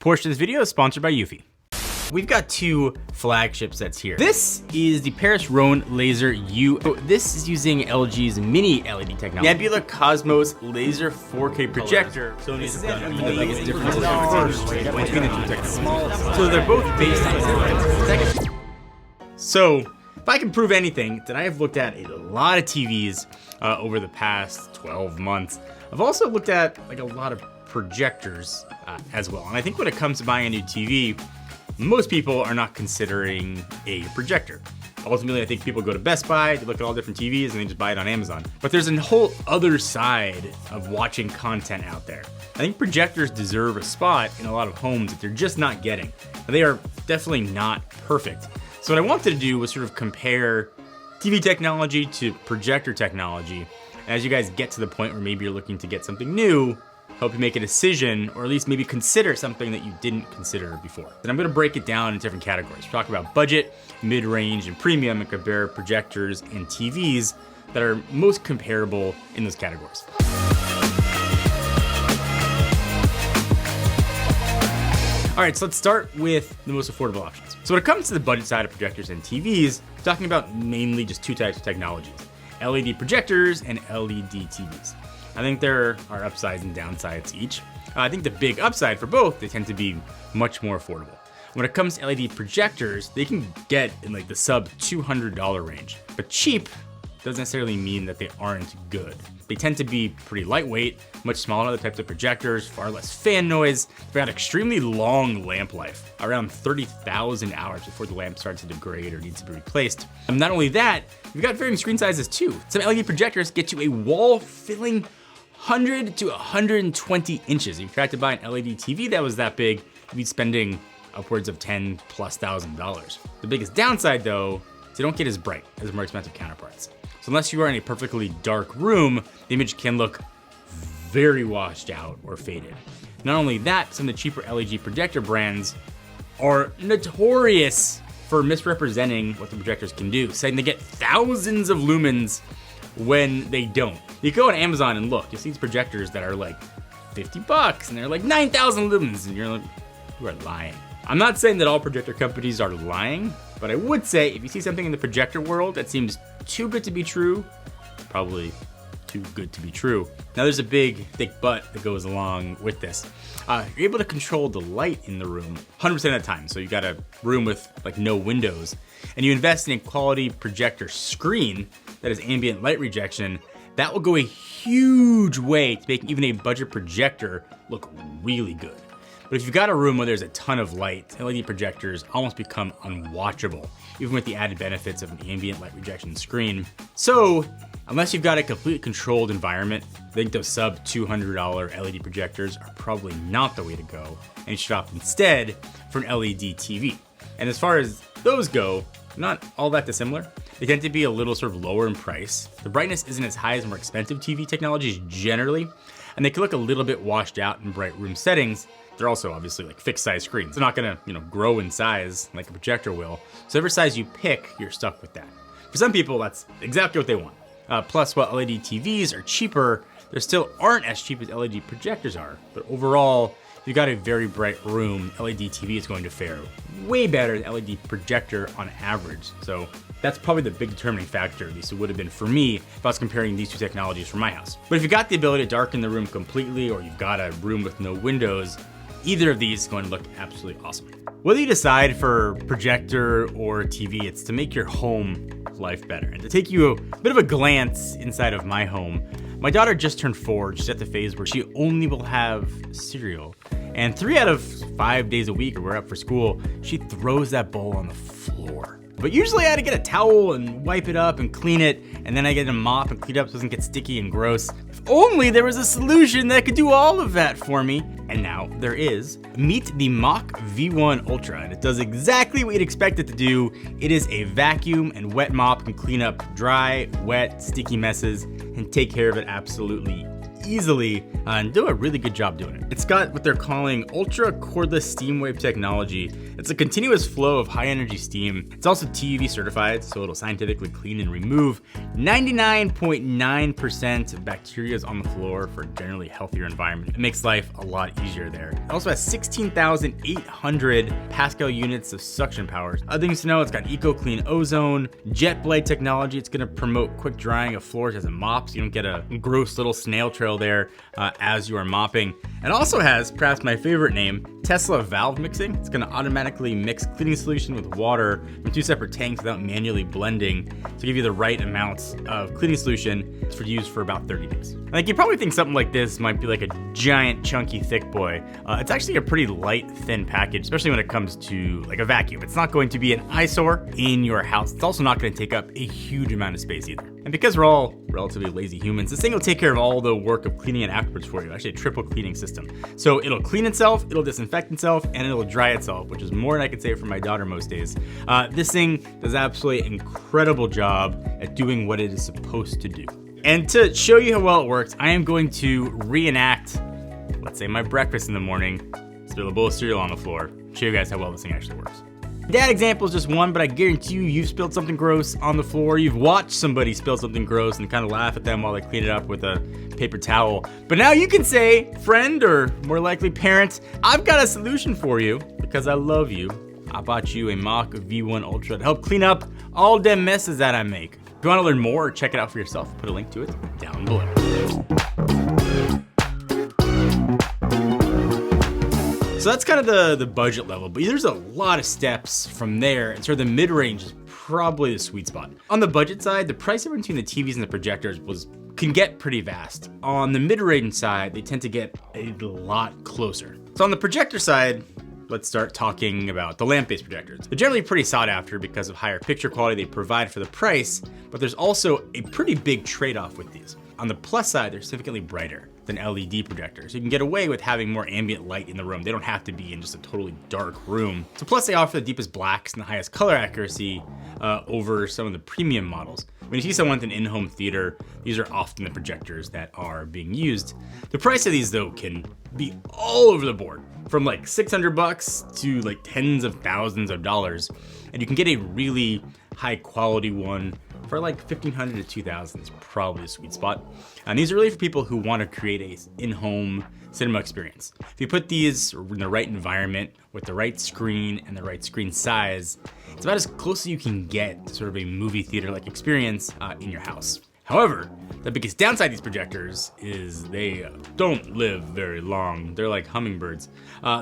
Portion of this video is sponsored by Eufy. We've got two flagship sets here. This is the Paris Rhone Laser U. This is using LG's mini LED technology. Nebula Cosmos Laser 4K projector. So this is the biggest difference between the two technologies. So they're both based on. So if I can prove anything, then I have looked at a lot of TVs over the past 12 months. I've also looked at like a lot of projectors as well. And I think when it comes to buying a new TV, most people are not considering a projector. Ultimately, I think people go to Best Buy, they look at all different TVs, and they just buy it on Amazon. But there's a whole other side of watching content out there. I think projectors deserve a spot in a lot of homes that they're just not getting. They are definitely not perfect. So what I wanted to do was sort of compare TV technology to projector technology. As you guys get to the point where maybe you're looking to get something new, help you make a decision, or at least maybe consider something that you didn't consider before. Then I'm gonna break it down in different categories. We're talking about budget, mid-range, and premium, and compare projectors and TVs that are most comparable in those categories. All right, so let's start with the most affordable options. So when it comes to the budget side of projectors and TVs, we're talking about mainly just two types of technologies: LED projectors and LED TVs. I think there are upsides and downsides each. I think the big upside for both, they tend to be much more affordable. When it comes to LED projectors, they can get in like the sub $200 range, but cheap doesn't necessarily mean that they aren't good. They tend to be pretty lightweight, much smaller than other types of projectors, far less fan noise. They've got extremely long lamp life, around 30,000 hours before the lamp starts to degrade or needs to be replaced. And not only that, you've got varying screen sizes too. Some LED projectors get you a wall-filling 100 to 120 inches. If you tried to buy an LED TV that was that big, you'd be spending upwards of $10,000+. The biggest downside though, is they don't get as bright as more expensive counterparts. So unless you are in a perfectly dark room, the image can look very washed out or faded. Not only that, some of the cheaper LED projector brands are notorious for misrepresenting what the projectors can do, saying they get thousands of lumens when they don't. You go on Amazon and look, you see these projectors that are like $50 and they're like 9,000 lumens, and you're like, you are lying. I'm not saying that all projector companies are lying, but I would say if you see something in the projector world that seems too good to be true, probably too good to be true. Now there's a big, thick but that goes along with this. You're able to control the light in the room 100% of the time. So you got a room with like no windows, and you invest in a quality projector screen that has ambient light rejection. That will go a huge way to make even a budget projector look really good. But if you've got a room where there's a ton of light, LED projectors almost become unwatchable, even with the added benefits of an ambient light rejection screen. So, unless you've got a completely controlled environment, I think those sub $200 LED projectors are probably not the way to go, and you should opt instead for an LED TV. And as far as those go, not all that dissimilar. They tend to be a little sort of lower in price. The brightness isn't as high as more expensive TV technologies generally, and they can look a little bit washed out in bright room settings. They're also obviously like fixed size screens. They're not gonna, grow in size like a projector will. So every size you pick, you're stuck with that. For some people, that's exactly what they want. Plus, while LED TVs are cheaper, they still aren't as cheap as LED projectors are. But overall, if you've got a very bright room, LED TV is going to fare way better than LED projector on average. So that's probably the big determining factor, at least it would have been for me if I was comparing these two technologies for my house. But if you got the ability to darken the room completely, or you've got a room with no windows, either of these is going to look absolutely awesome. Whether you decide for projector or TV, it's to make your home life better. And to take you a bit of a glance inside of my home, my daughter just turned 4. She's at the phase where she only will have cereal. And 3 out of 5 days a week, or we're up for school, she throws that bowl on the floor. But usually I had to get a towel and wipe it up and clean it, and then I get a mop and clean it up so it doesn't get sticky and gross. If only there was a solution that could do all of that for me. And now there is. Meet the Mach V1 Ultra, and it does exactly what you'd expect it to do. It is a vacuum and wet mop, can clean up dry, wet, sticky messes, and take care of it absolutely easily and do a really good job doing it. It's got what they're calling ultra cordless steam wave technology. It's a continuous flow of high energy steam. It's also TUV certified, so it'll scientifically clean and remove 99.9% of bacteria on the floor for a generally healthier environment. It makes life a lot easier there. It also has 16,800 Pascal units of suction power. Other things to know, it's got EcoClean ozone, jet blade technology. It's gonna promote quick drying of floors as it mops. You don't get a gross little snail trail there as you are mopping. It also has, perhaps my favorite name, Tesla valve mixing. It's gonna automatically mix cleaning solution with water from 2 separate tanks without manually blending to give you the right amounts of cleaning solution for use for about 30 days. Like, you probably think something like this might be like a giant, chunky, thick boy. It's actually a pretty light, thin package, especially when it comes to like a vacuum. It's not going to be an eyesore in your house. It's also not gonna take up a huge amount of space either. And because we're all relatively lazy humans, this thing will take care of all the work of cleaning it afterwards for you. Actually, a triple cleaning system. So it'll clean itself, it'll disinfect itself, and it'll dry itself, which is more than I could say for my daughter most days. This thing does absolutely incredible job at doing what it is supposed to do. And to show you how well it works, I am going to reenact, let's say, my breakfast in the morning, spill a bowl of cereal on the floor, show you guys how well this thing actually works. That example is just one, but I guarantee you've spilled something gross on the floor. You've watched somebody spill something gross and kind of laugh at them while they clean it up with a paper towel. But now you can say, friend, or more likely parent, I've got a solution for you because I love you. I bought you a Mach V1 Ultra to help clean up all them messes that I make. If you want to learn more or check it out for yourself, I'll put a link to it down below. So that's kind of the budget level, but there's a lot of steps from there, and sort of the mid-range is probably the sweet spot. On the budget side, the price difference between the TVs and the projectors can get pretty vast. On the mid-range side, they tend to get a lot closer. So on the projector side, let's start talking about the lamp-based projectors. They're generally pretty sought after because of higher picture quality they provide for the price, but there's also a pretty big trade-off with these. On the plus side, they're significantly brighter than LED projectors. So you can get away with having more ambient light in the room. They don't have to be in just a totally dark room. So plus they offer the deepest blacks and the highest color accuracy over some of the premium models. When you see someone with an in-home theater, these are often the projectors that are being used. The price of these though can be all over the board, from like $600 to like tens of thousands of dollars. And you can get a really high quality one for like $1,500 to $2,000 is probably a sweet spot. And these are really for people who want to create a in-home cinema experience. If you put these in the right environment with the right screen and the right screen size, it's about as close as you can get to sort of a movie theater-like experience in your house. However, the biggest downside of these projectors is they don't live very long. They're like hummingbirds.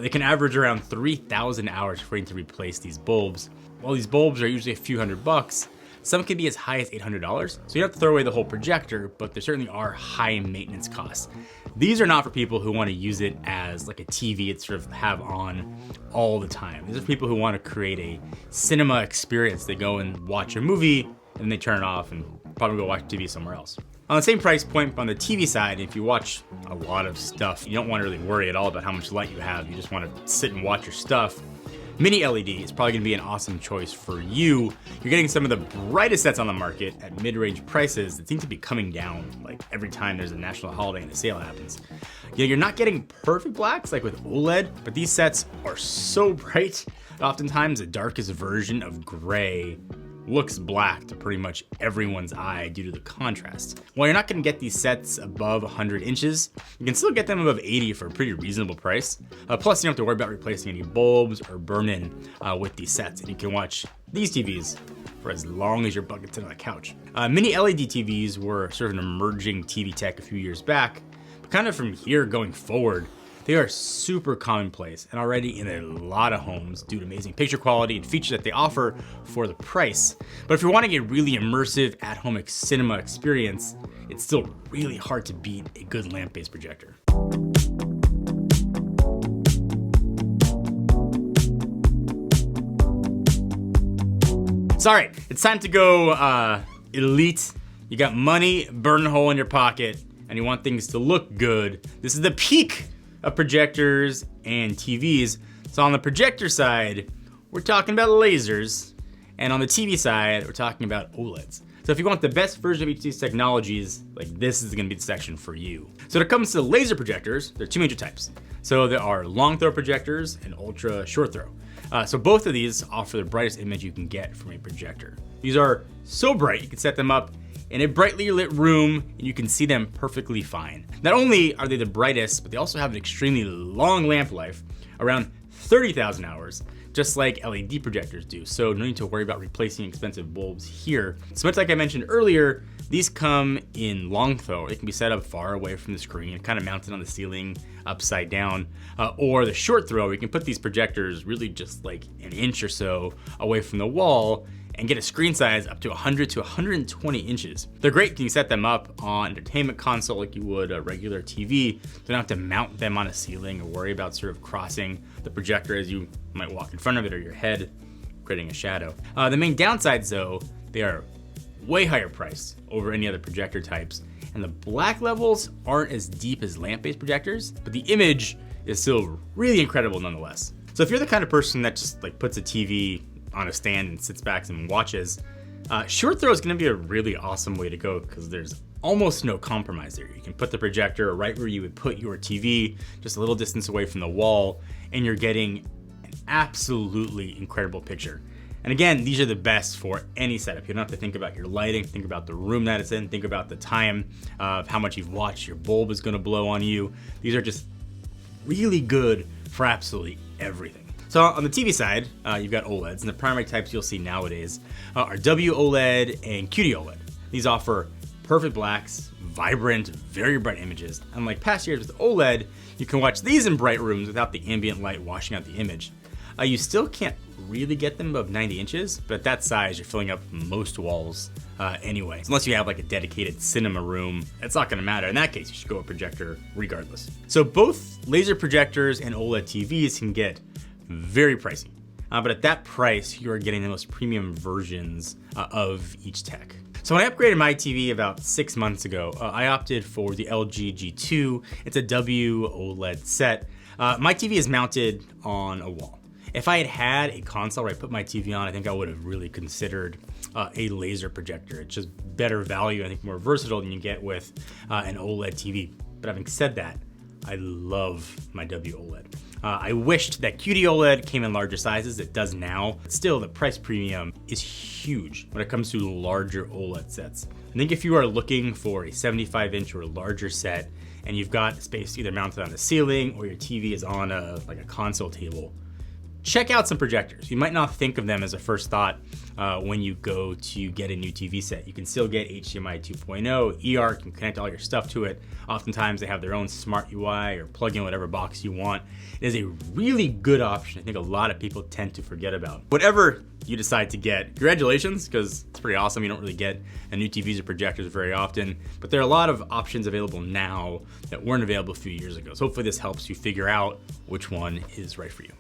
They can average around 3,000 hours before you need to replace these bulbs. While these bulbs are usually a few $100, some can be as high as $800. So you don't have to throw away the whole projector, but there certainly are high maintenance costs. These are not for people who want to use it as like a TV and sort of have on all the time. These are people who want to create a cinema experience. They go and watch a movie and they turn it off and probably go watch TV somewhere else. On the same price point on the TV side, if you watch a lot of stuff, you don't want to really worry at all about how much light you have. You just want to sit and watch your stuff. Mini LED is probably gonna be an awesome choice for you. You're getting some of the brightest sets on the market at mid-range prices that seem to be coming down like every time there's a national holiday and a sale happens. You're not getting perfect blacks like with OLED, but these sets are so bright that oftentimes the darkest version of gray looks black to pretty much everyone's eye due to the contrast. While you're not gonna get these sets above 100 inches, you can still get them above 80 for a pretty reasonable price. Plus, you don't have to worry about replacing any bulbs or burn-in with these sets, and you can watch these TVs for as long as your butt gets in on the couch. Mini LED TVs were sort of an emerging TV tech a few years back, but kind of from here going forward, they are super commonplace and already in a lot of homes due to amazing picture quality and features that they offer for the price. But if you're wanting a really immersive at-home cinema experience, it's still really hard to beat a good lamp-based projector. Sorry, it's time to go elite. You got money, burning a hole in your pocket, and you want things to look good. This is the peak of projectors and TVs. So on the projector side, we're talking about lasers, and on the TV side, we're talking about OLEDs. So if you want the best version of each of these technologies, like this is gonna be the section for you. So when it comes to laser projectors, there are two major types. So there are long throw projectors and ultra short throw. So both of these offer the brightest image you can get from a projector. These are so bright you can set them up in a brightly lit room and you can see them perfectly fine. Not only are they the brightest, but they also have an extremely long lamp life, around 30,000 hours, just like LED projectors do. So no need to worry about replacing expensive bulbs here. So much like I mentioned earlier, these come in long throw. They can be set up far away from the screen, kind of mounted on the ceiling upside down, or the short throw, you can put these projectors really just like an inch or so away from the wall and get a screen size up to 100 to 120 inches. They're great, you can set them up on an entertainment console like you would a regular TV. You don't have to mount them on a ceiling or worry about sort of crossing the projector as you might walk in front of it or your head, creating a shadow. The main downsides though, they are way higher priced over any other projector types. And the black levels aren't as deep as lamp-based projectors, but the image is still really incredible nonetheless. So if you're the kind of person that just like puts a TV on a stand and sits back and watches, short throw is gonna be a really awesome way to go because there's almost no compromise there. You can put the projector right where you would put your TV, just a little distance away from the wall, and you're getting an absolutely incredible picture. And again, these are the best for any setup. You don't have to think about your lighting, think about the room that it's in, think about the time of how much you've watched, your bulb is gonna blow on you. These are just really good for absolutely everything. So on the TV side, you've got OLEDs, and the primary types you'll see nowadays are WOLED and QD-OLED. These offer perfect blacks, vibrant, very bright images. Unlike past years with OLED, you can watch these in bright rooms without the ambient light washing out the image. You still can't really get them above 90 inches, but at that size, you're filling up most walls anyway. Unless you have like a dedicated cinema room, it's not gonna matter. In that case, you should go with a projector regardless. So both laser projectors and OLED TVs can get very pricey. But at that price, you are getting the most premium versions of each tech. So when I upgraded my TV about 6 months ago, I opted for the LG G2. It's a WOLED set. My TV is mounted on a wall. If I had had a console where I put my TV on, I think I would have really considered a laser projector. It's just better value, I think more versatile than you get with an OLED TV. But having said that, I love my WOLED. I wished that QD-OLED came in larger sizes. It does now. But still, the price premium is huge when it comes to larger OLED sets. I think if you are looking for a 75-inch or larger set and you've got space either mounted on the ceiling or your TV is on a console table, check out some projectors. You might not think of them as a first thought when you go to get a new TV set. You can still get HDMI 2.0, eARC, you can connect all your stuff to it. Oftentimes they have their own smart UI or plug in whatever box you want. It is a really good option I think a lot of people tend to forget about. Whatever you decide to get, congratulations, because it's pretty awesome. You don't really get a new TVs or projectors very often, but there are a lot of options available now that weren't available a few years ago. So hopefully this helps you figure out which one is right for you.